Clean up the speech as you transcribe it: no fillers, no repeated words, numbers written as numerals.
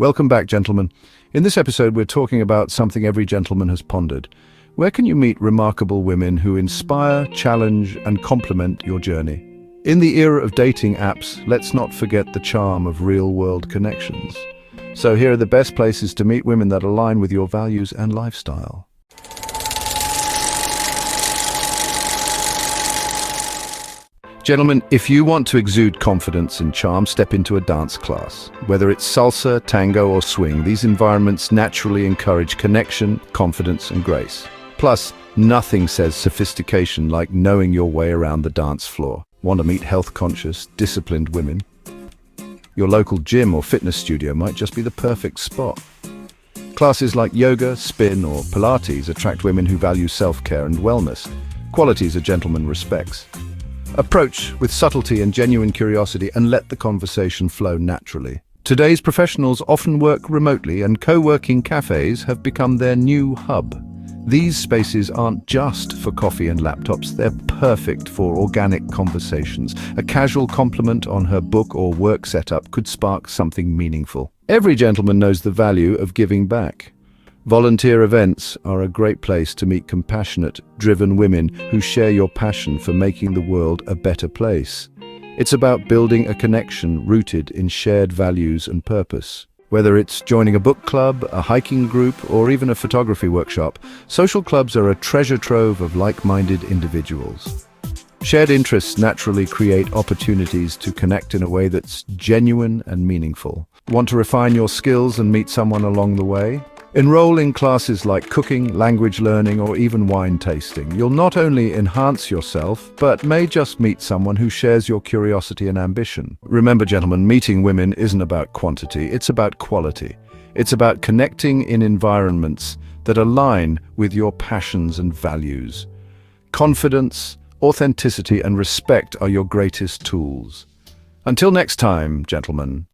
Welcome back, gentlemen. In this episode, we're talking about something every gentleman has pondered. Where can you meet remarkable women who inspire, challenge, and complement your journey? In the era of dating apps, let's not forget the charm of real-world connections. So here are the best places to meet women that align with your values and lifestyle. Gentlemen, if you want to exude confidence and charm, step into a dance class. Whether it's salsa, tango, or swing, these environments naturally encourage connection, confidence, and grace. Plus, nothing says sophistication like knowing your way around the dance floor. Want to meet health-conscious, disciplined women? Your local gym or fitness studio might just be the perfect spot. Classes like yoga, spin, or pilates attract women who value self-care and wellness, qualities a gentleman respects. Approach with subtlety and genuine curiosity and let the conversation flow naturally. Today's professionals often work remotely, and co-working cafes have become their new hub. These spaces aren't just for coffee and laptops, they're perfect for organic conversations. A casual compliment on her book or work setup could spark something meaningful. Every gentleman knows the value of giving back. Volunteer events are a great place to meet compassionate, driven women who share your passion for making the world a better place. It's about building a connection rooted in shared values and purpose. Whether it's joining a book club, a hiking group, or even a photography workshop, social clubs are a treasure trove of like-minded individuals. Shared interests naturally create opportunities to connect in a way that's genuine and meaningful. Want to refine your skills and meet someone along the way? Enroll in classes like cooking, language learning, or even wine tasting. You'll not only enhance yourself, but may just meet someone who shares your curiosity and ambition. Remember, gentlemen, meeting women isn't about quantity, it's about quality. It's about connecting in environments that align with your passions and values. Confidence, authenticity, and respect are your greatest tools. Until next time, gentlemen.